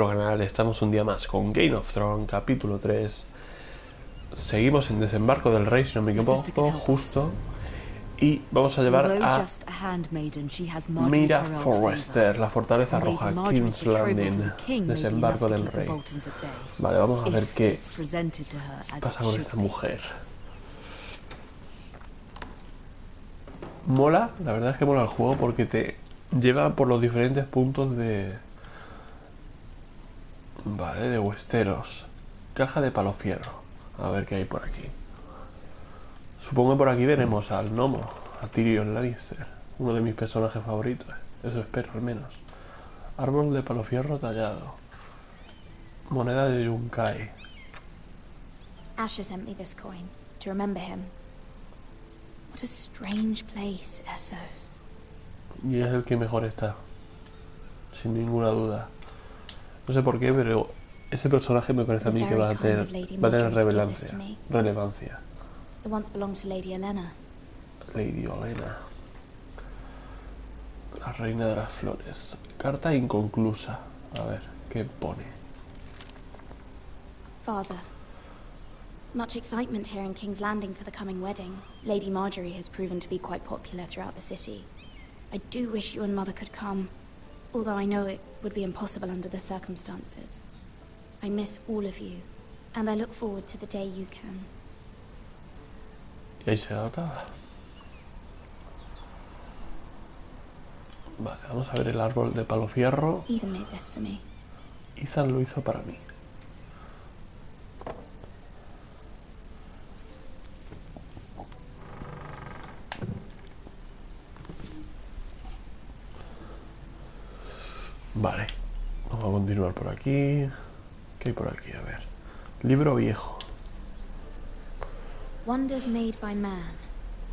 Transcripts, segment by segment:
Canal, estamos un día más con Game of Thrones, capítulo 3. Seguimos en Desembarco del Rey, si no me equivoco, justo. Y vamos a llevar a Mira Forrester, la fortaleza roja, King's Landing, Desembarco del Rey. Vale, vamos a ver qué pasa con esta mujer. Mola, la verdad es que mola el juego porque te lleva por los diferentes puntos de... Vale, de Westeros. Caja de palofierro. A ver qué hay por aquí. Supongo que por aquí veremos al gnomo, a Tyrion Lannister, uno de mis personajes favoritos. Eso espero, al menos. Árbol de palofierro tallado. Moneda de Yunkai. Asher sent me this coin to remember him. What a strange place, Essos. Y es el que mejor está, sin ninguna duda. No sé por qué, pero ese personaje me parece a mí que va a tener relevancia. It once belonged to Lady Olenna. Lady Olenna. La reina de las flores. Carta inconclusa. A ver, ¿qué pone? Father, much excitement here in King's Landing for the coming wedding. Lady Marjorie has proven to be quite popular throughout the city. I do wish you and Mother could come, although I know it would be impossible under the circumstances. I miss all of you, and I look forward to the day you can. Y ahí se acaba. Vale, vamos a ver el árbol de palofierro. Ethan made this for me. Ethan lo hizo para mí. Vale, vamos a continuar por aquí. ¿Qué hay por aquí? A ver. Libro viejo. Wonders Made by Man,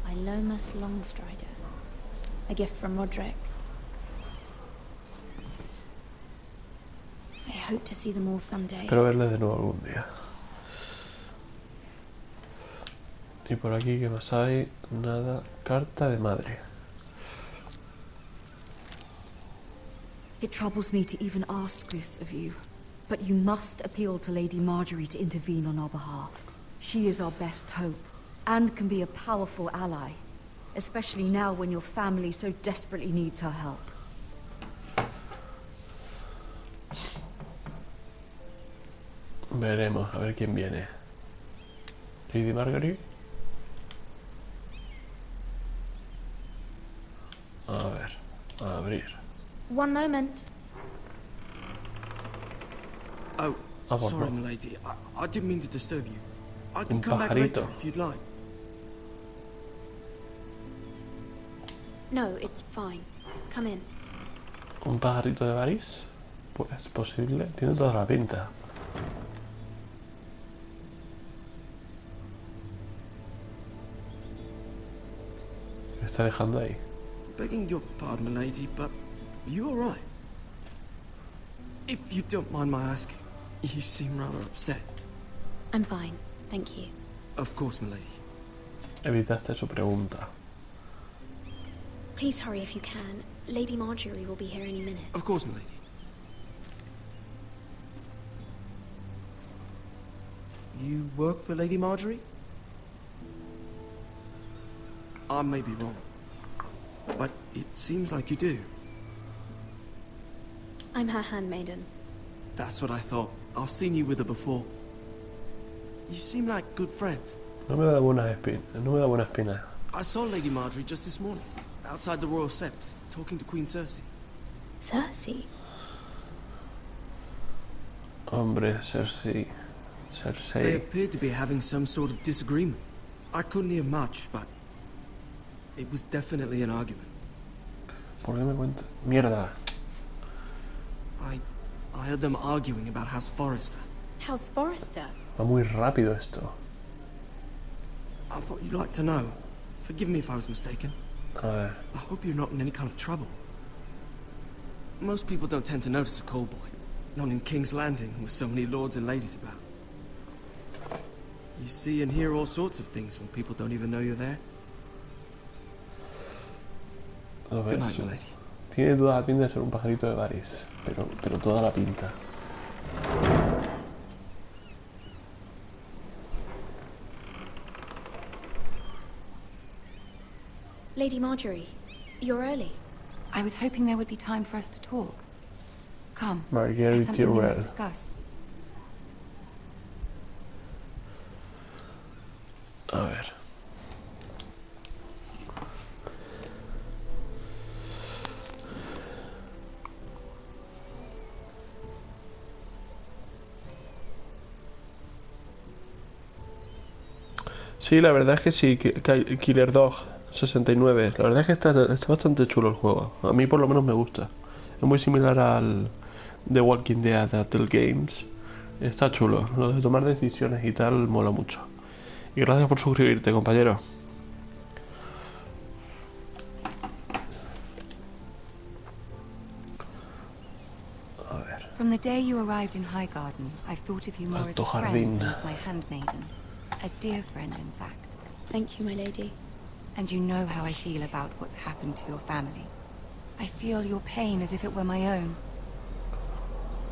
by Lomas Longstrider. A gift from Roderick. I hope to see them all someday. Espero verles de nuevo algún día. Y por aquí, ¿qué más hay? Nada. Carta de madre. It troubles me to even ask this of you, but you must appeal to Lady Marjorie to intervene on our behalf. She is our best hope, and can be a powerful ally, especially now when your family so desperately needs her help. Veremos, a ver quién viene. Lady Marjorie. A ver, a abrir. One moment. Oh, sorry, milady. I didn't mean to disturb you. I can come back later if you'd like. No, it's fine. Come in. ¿Un pajarito de Varys? Pues es posible. Tiene toda la pinta. ¿Qué está dejando ahí? Begging your pardon, milady, but you all right? If you don't mind my asking, you seem rather upset. I'm fine, thank you. Of course, milady. Evitaste su pregunta. Please hurry if you can. Lady Marjorie will be here any minute. Of course, milady. You work for Lady Marjorie? I may be wrong, but it seems like you do. I'm her handmaiden. That's what I thought. I've seen you with her before. You seem like good friends. No me da buena espina. I saw Lady Marjorie just this morning, outside the Royal Sept, talking to Queen Cersei. Cersei? Hombre, Cersei. They appeared to be having some sort of disagreement. I couldn't hear much, but it was definitely an argument. ¿Por qué me cuentas? Mierda. I heard them arguing about House Forrester. House Forrester? Va muy rápido esto. I thought you'd like to know. Forgive me if I was mistaken. A ver. I hope you're not in any kind of trouble. Most people don't tend to notice a callboy. Not in King's Landing, with so many lords and ladies about. You see and hear all sorts of things when people don't even know you're there. A ver, Good night, milady. Tiene toda la pinta de ser un pajarito de Varys, pero toda la pinta. Lady Marjorie, you're early. I was hoping there would be time for us to talk. Come, Marjorie there's something we must Tyrell. discuss. A ver. Sí, la verdad es que sí, Killer Dog 69. La verdad es que está bastante chulo el juego. A mí por lo menos me gusta. Es muy similar al The Walking Dead de Telltale Games. Está chulo. Lo de tomar decisiones y tal mola mucho. Y gracias por suscribirte, compañero. A ver. From the day you arrived in Highgarden, I've thought of you more as a Alto friend Jardín. than as my handmaiden. A dear friend, in fact. Thank you, my lady. And you know how I feel about what's happened to your family. I feel your pain as if it were my own.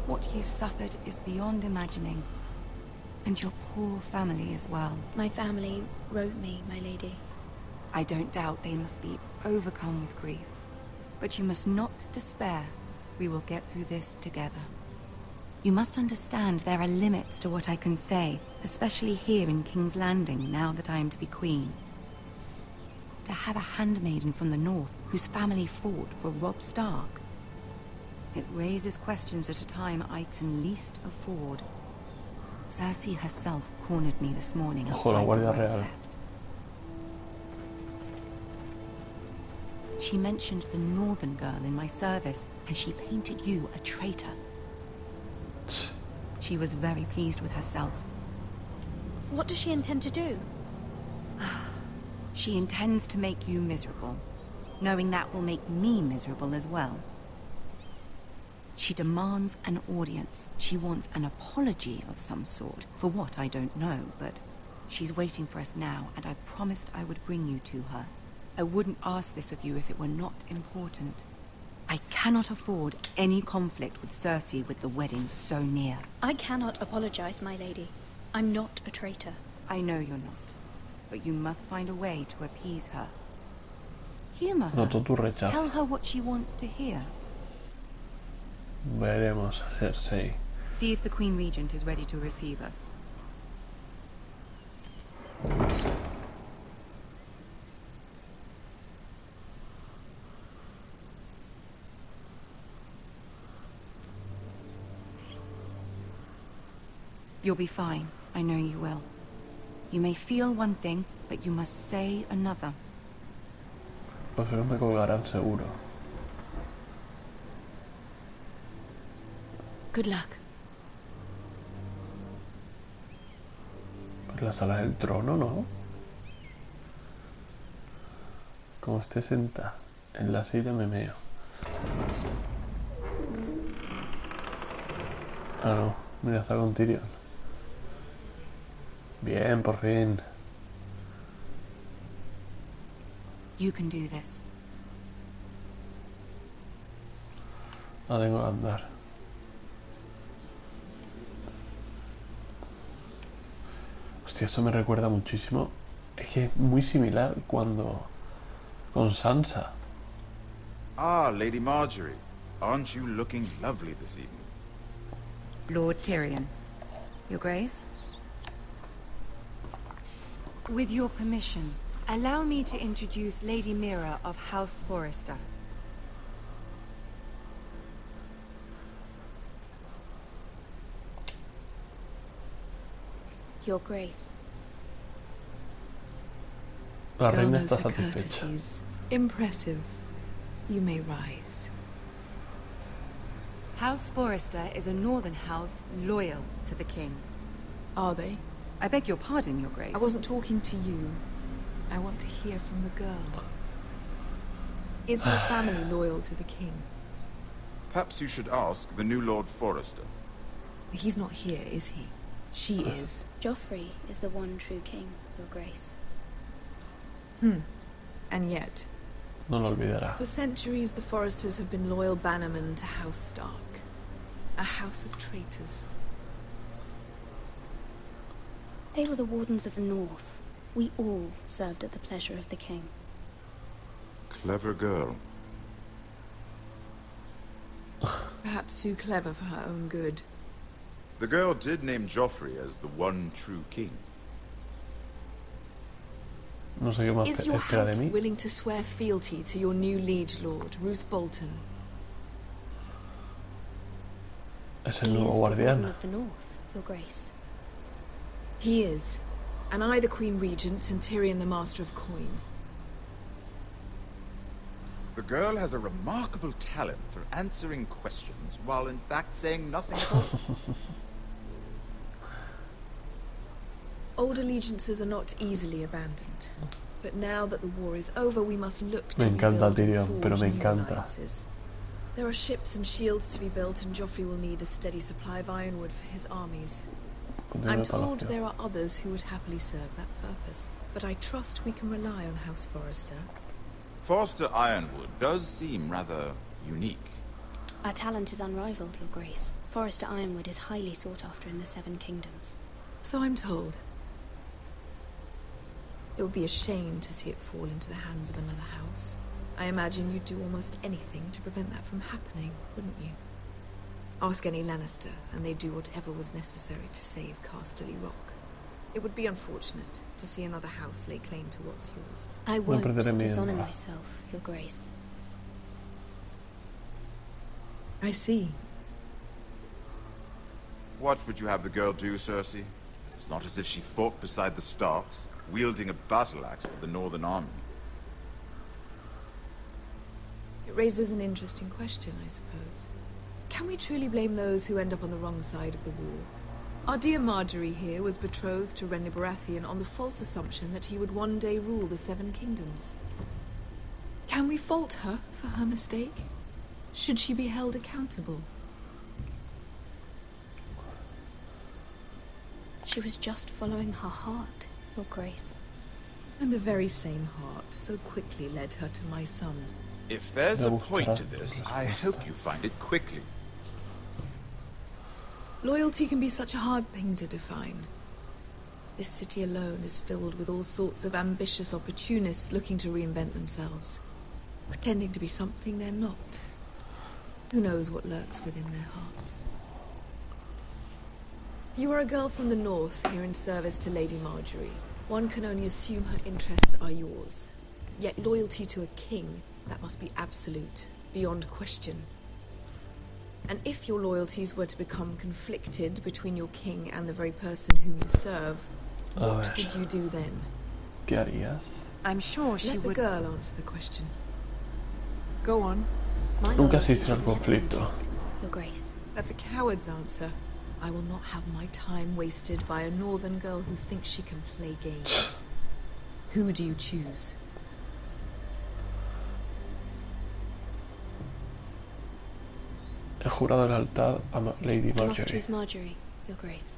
What you've suffered is beyond imagining. And your poor family as well. My family wrote me, my lady. I don't doubt they must be overcome with grief. But you must not despair. We will get through this together. You must understand there are limits to what I can say, especially here in King's Landing, now that I am to be queen. To have a handmaiden from the north whose family fought for Robb Stark. It raises questions at a time I can least afford. Cersei herself cornered me this morning Ojo, la outside the Guardia White Real. Sept. She mentioned the northern girl in my service, and she painted you a traitor. She was very pleased with herself. What does she intend to do? She intends to make you miserable, knowing that will make me miserable as well. She demands an audience. She wants an apology of some sort. For what, I don't know, but she's waiting for us now, and I promised I would bring you to her. I wouldn't ask this of you if it were not important. I cannot afford any conflict with Cersei with the wedding so near. I cannot apologize, my lady. I'm not a traitor. I know you're not, but you must find a way to appease her. Humor her. Noto tu rechazo. Tell her what she wants to hear. Veremos a Cersei. See if the Queen Regent is ready to receive us. You'll be fine. I know you will. You may feel one thing, but you must say another. Los feos me colgarán seguro. Good luck. Por la sala del trono, ¿no? Como esté sentada en la silla me meo. Ah, no. Mira, está con Tyrion. Bien, por fin. You can do this. Ah, tengo que andar. Hostia, esto me recuerda muchísimo. Es que es muy similar cuando... con Sansa. Ah, Lady Marjorie. Aren't you looking lovely this evening? Lord Tyrion. Your Grace? With your permission, allow me to introduce Lady Mira of House Forrester. Your Grace. La reina Girl knows está her satisfecha. courtesies. Impressive. You may rise. House Forrester is a northern house loyal to the king. Are they? I beg your pardon, Your Grace. I wasn't talking to you. I want to hear from the girl. Is her family loyal to the king? Perhaps you should ask the new Lord Forrester. He's not here, is he? She is. Joffrey is the one true king, Your Grace. And yet, No lo olvidará. for centuries the Forresters have been loyal bannermen to House Stark. A house of traitors. They were the Wardens of the North. We all served at the pleasure of the king. Clever girl. Perhaps too clever for her own good. The girl did name Joffrey as the one true king. No sé qué más Is your espera de house mí. willing to swear fealty to your new liege lord, Roose Bolton? Es el He nuevo is the Warden guardián. of the North, Your Grace. He is. And I the Queen Regent and Tyrion the Master of Coin. The girl has a remarkable talent for answering questions while in fact saying nothing at all. Old allegiances are not easily abandoned. But now that the war is over, we must look to Me encanta rebuild and Tyrion, pero forge me new encanta. alliances. There are ships and shields to be built, and Joffrey will need a steady supply of ironwood for his armies. I'm Continúa told Palacio. there are others who would happily serve that purpose, but I trust we can rely on House Forrester. Forster Ironwood does seem rather unique. Our talent is unrivaled, Your Grace. Forrester Ironwood is highly sought after in the Seven Kingdoms. So I'm told. It would be a shame to see it fall into the hands of another house. I imagine you'd do almost anything to prevent that from happening, wouldn't you? Ask any Lannister, and they'd do whatever was necessary to save Casterly Rock. It would be unfortunate to see another house lay claim to what's yours. I won't perderé mi dishonor honra. myself, Your Grace. I see. What would you have the girl do, Cersei? It's not as if she fought beside the Starks, wielding a battle axe for the Northern Army. It raises an interesting question, I suppose. Can we truly blame those who end up on the wrong side of the war? Our dear Marjorie here was betrothed to Renly Baratheon on the false assumption that he would one day rule the Seven Kingdoms. Can we fault her for her mistake? Should she be held accountable? She was just following her heart, Your Grace. And the very same heart so quickly led her to my son. If there's Me a point gustará to this, las I cosas. hope you find it quickly. Loyalty can be such a hard thing to define. This city alone is filled with all sorts of ambitious opportunists looking to reinvent themselves, pretending to be something they're not. Who knows what lurks within their hearts? You are a girl from the north here in service to Lady Marjorie. One can only assume her interests are yours. Yet loyalty to a king, that must be absolute, beyond question. And if your loyalties were to become conflicted between your king and the very person whom you serve, what would you do then? ¿Qué harías? I'm sure she Let the would... girl answer the question. Go on. My Nunca loyalty asistió al will never conflicto. conflict, Your Grace. That's a coward's answer. I will not have my time wasted by a northern girl who thinks she can play games. Who do you choose? He jurado lealtad a Lady I must Marjorie. choose Marjorie, Your Grace.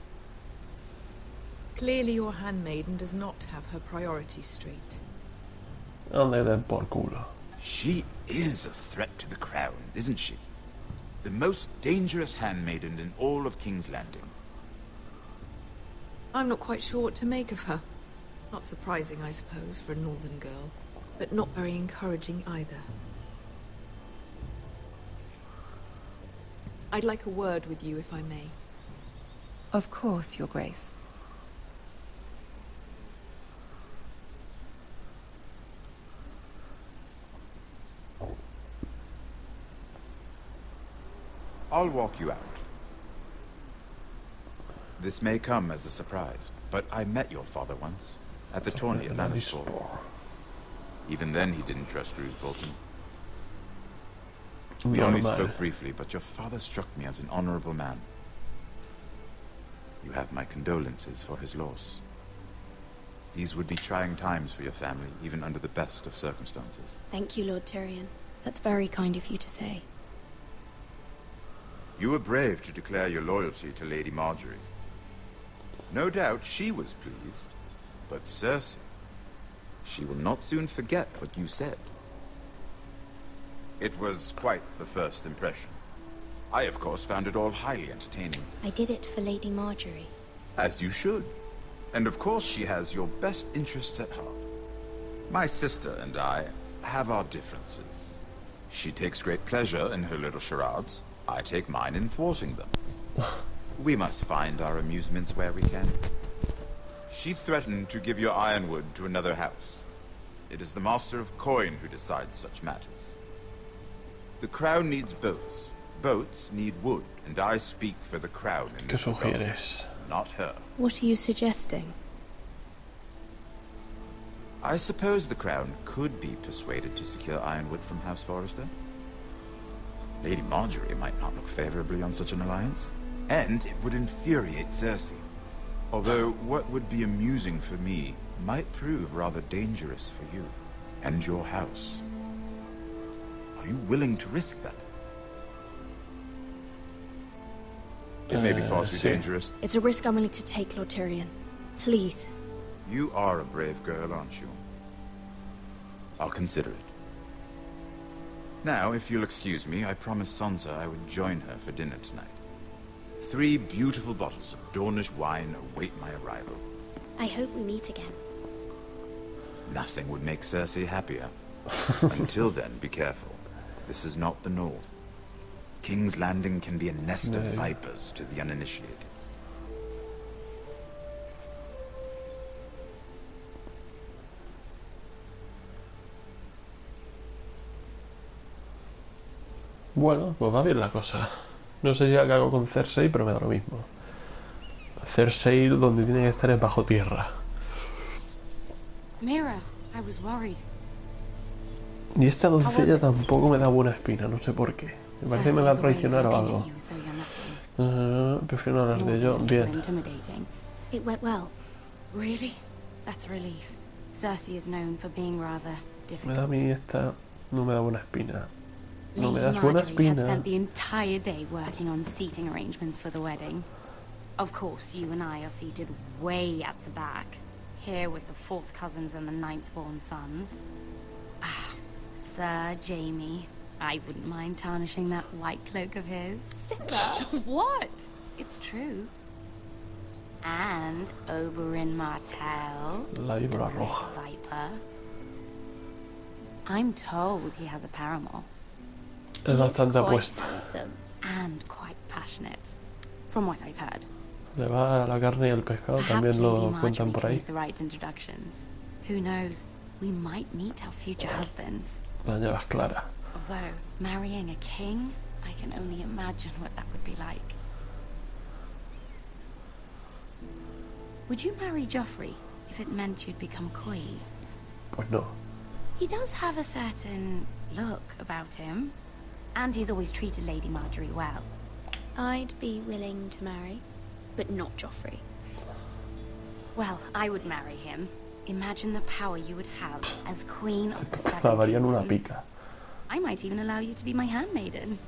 Clearly your handmaiden does not have her priorities straight. Ande den por culo. She is a threat to the crown, isn't she? The most dangerous handmaiden in all of King's Landing. I'm not quite sure what to make of her. Not surprising, I suppose, for a northern girl, but not very encouraging either. I'd like a word with you, if I may. Of course, Your Grace. I'll walk you out. This may come as a surprise, but I met your father once, at the tourney at Lannisport. Even then he didn't trust Roose Bolton. We only Normal. spoke briefly, but your father struck me as an honorable man. You have my condolences for his loss. These would be trying times for your family, even under the best of circumstances. Thank you, Lord Tyrion. That's very kind of you to say. You were brave to declare your loyalty to Lady Marjorie. No doubt she was pleased, but Cersei, she will not soon forget what you said. It was quite the first impression. I, of course, found it all highly entertaining. I did it for Lady Marjorie. As you should. And of course she has your best interests at heart. My sister and I have our differences. She takes great pleasure in her little charades. I take mine in thwarting them. We must find our amusements where we can. She threatened to give your ironwood to another house. It is the Master of Coin who decides such matters. The crown needs boats. Boats need wood, and I speak for the crown in this regard, not her. What are you suggesting? I suppose the crown could be persuaded to secure ironwood from House Forrester. Lady Marjorie might not look favorably on such an alliance, and it would infuriate Cersei. Although what would be amusing for me might prove rather dangerous for you and your house. Are you willing to risk that? It may be far too dangerous. It's a risk I'm willing to take, Lord Tyrion. Please. You are a brave girl, aren't you? I'll consider it. Now, if you'll excuse me, I promised Sansa I would join her for dinner tonight. 3 beautiful bottles of Dornish wine await my arrival. I hope we meet again. Nothing would make Cersei happier. Until then, be careful. This is not the North. King's Landing can be a nest of vipers to the uninitiated. Bueno, pues va bien la cosa. No sé ya qué hago con Cersei, pero me da lo mismo. Cersei donde tiene que estar es bajo tierra. Mira, I was worried. Y esta doncella tampoco me da buena espina, no sé por qué. Me parece que me va a traicionar o algo. Prefiero no hablar de ello. Bien. It went well. Really? That's a relief. Cersei is known for being rather Me da a difficult. mí esta... no me da buena espina. No me Lady das buena Marjorie has espina. spent the entire day working on seating arrangements for the wedding. Of course, you and I are seated way at the back, here with the 4th cousins and the 9th-born sons. Ah, Sir Jaime, I wouldn't mind tarnishing that white cloak of his. Sarah, what? It's true. And Oberyn Martell, La víbora roja. Viper. I'm told he has a paramour. Es bastante Quite apuesta. handsome. And quite passionate, from what I've heard. Le va a la carne y el pescado, también lo cuentan por ahí. The right introductions. Who knows? We might meet our future husbands. La llevas clara. Although marrying a king, I can only imagine what that would be like. Would you marry Joffrey if it meant you'd become queen? Pues no. He does have a certain look about him, and he's always treated Lady Marjorie well. I'd be willing to marry, but not Joffrey. Well, I would marry him. Imagine the power you would have as queen of the Seven Clavarían una Kingdoms. pica. I might even allow you to be my handmaiden.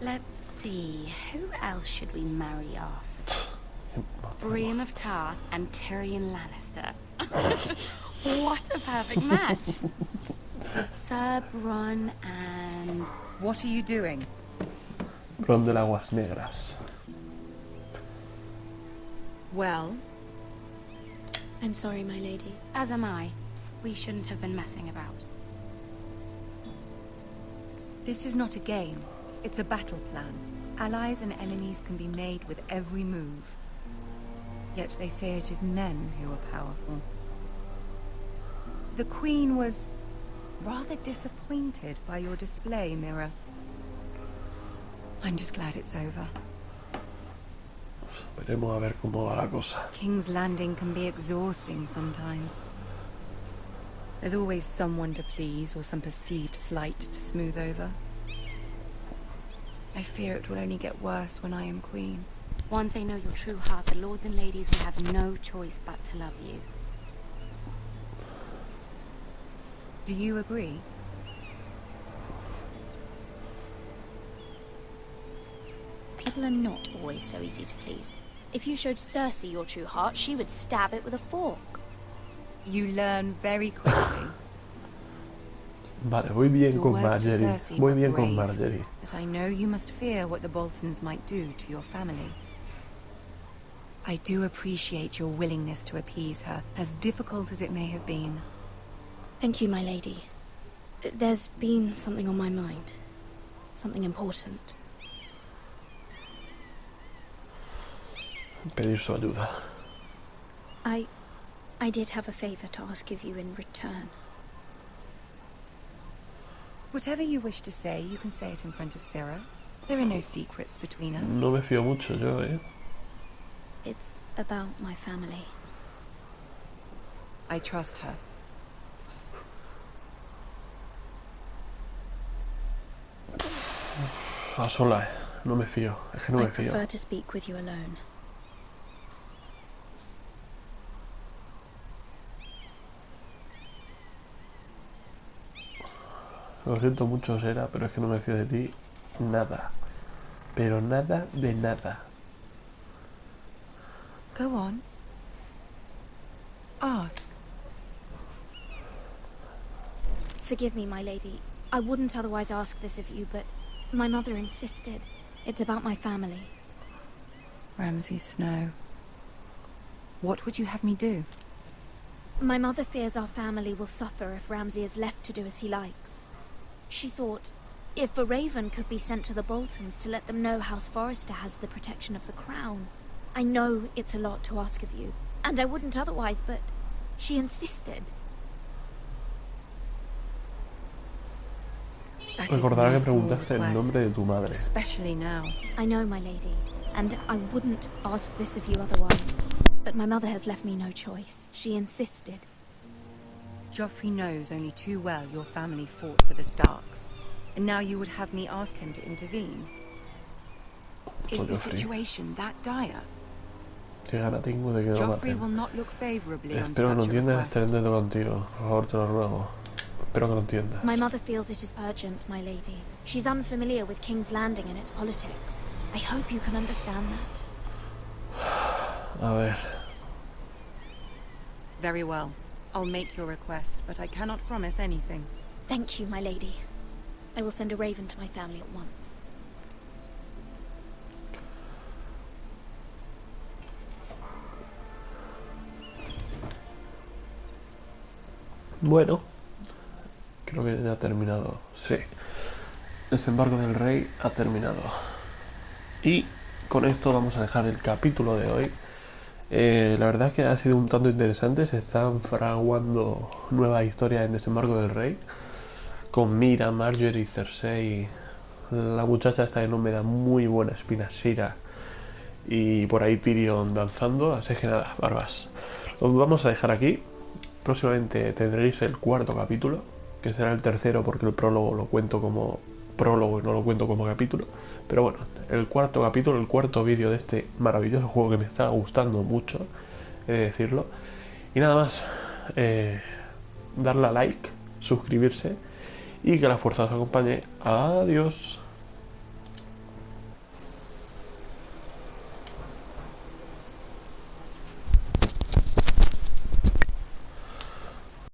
Let's see, who else should we marry off? Brienne of Tarth and Tyrion Lannister. What a perfect match. Sir Bronn and... What are you doing? Bron de las Aguas Negras. Well, I'm sorry, my lady. As am I. We shouldn't have been messing about. this is not a game. It's a battle plan. Allies and enemies can be made with every move. Yet they say it is men who are powerful. The Queen was rather disappointed by your display, Mira. I'm just glad it's over. Veremos a ver cómo va la cosa. King's Landing can be exhausting sometimes. There's always someone to please or some perceived slight to smooth over. I fear it will only get worse when I am queen. Once they know your true heart, the lords and ladies will have no choice but to love you. Do you agree? People are not always so easy to please. If you showed Cersei your true heart, she would stab it with a fork. You learn very quickly. Vale, voy bien Your con words to Marjorie. Cersei Voy were bien con brave, Marjorie. but I know you must fear what the Boltons might do to your family. I do appreciate your willingness to appease her, as difficult as it may have been. Thank you, my lady. There's been something on my mind. Something important. Pedir su ayuda. I did have a favor to ask of you in return. Whatever you wish to say, you can say it in front of Sarah. There are no secrets between us. No me fío mucho yo, It's about my family. I trust her. A solas, no me fío. Es que no me I fío. prefer to speak with you alone. Lo siento mucho, Sera, pero es que no me fío de ti nada. Pero nada de nada. Go on. Ask. Forgive me, my lady. I wouldn't otherwise ask this of you, but my mother insisted. It's about my family. Ramsay Snow. What would you have me do? My mother fears our family will suffer if Ramsay is left to do as he likes. She thought, if a raven could be sent to the Boltons to let them know House Forrester has the protection of the crown. I know it's a lot to ask of you, and I wouldn't otherwise, but she insisted. That is Recordará no que small preguntaste el request, nombre de tu madre. especially now. I know, my lady, and I wouldn't ask this of you otherwise. But my mother has left me no choice. She insisted. Joffrey knows only too well your family fought for the Starks, and now you would have me ask him to intervene. Is the situation that dire? Qué gana tengo de que lo Joffrey maten. will not look favorably on Espero que lo such a entiendas, request. estaré intentando contigo. Por favor, te lo ruego. Espero que lo entiendas. My mother feels it is urgent, my lady. She's unfamiliar with King's Landing and its politics. I hope you can understand that. A ver. Very well. I'll make your request, but I cannot promise anything. Thank you, my lady. I will send a raven to my family at once. Bueno, creo que ya ha terminado. Sí, Desembarco del Rey ha terminado. Y con esto vamos a dejar el capítulo de hoy. La verdad es que ha sido un tanto interesante. Se están fraguando nuevas historias en Desembarco del Rey. Con Mira, Marjorie, Cersei. La muchacha esta que no me da muy buena espina, Sira. Y por ahí Tyrion danzando. Así que nada, barbas. Os vamos a dejar aquí. Próximamente tendréis el cuarto capítulo, que será el tercero porque el prólogo lo cuento como prólogo y no lo cuento como capítulo. Pero bueno, el cuarto capítulo, el cuarto vídeo de este maravilloso juego que me está gustando mucho, he de decirlo. Y nada más, darle a like, suscribirse y que la fuerza os acompañe. Adiós.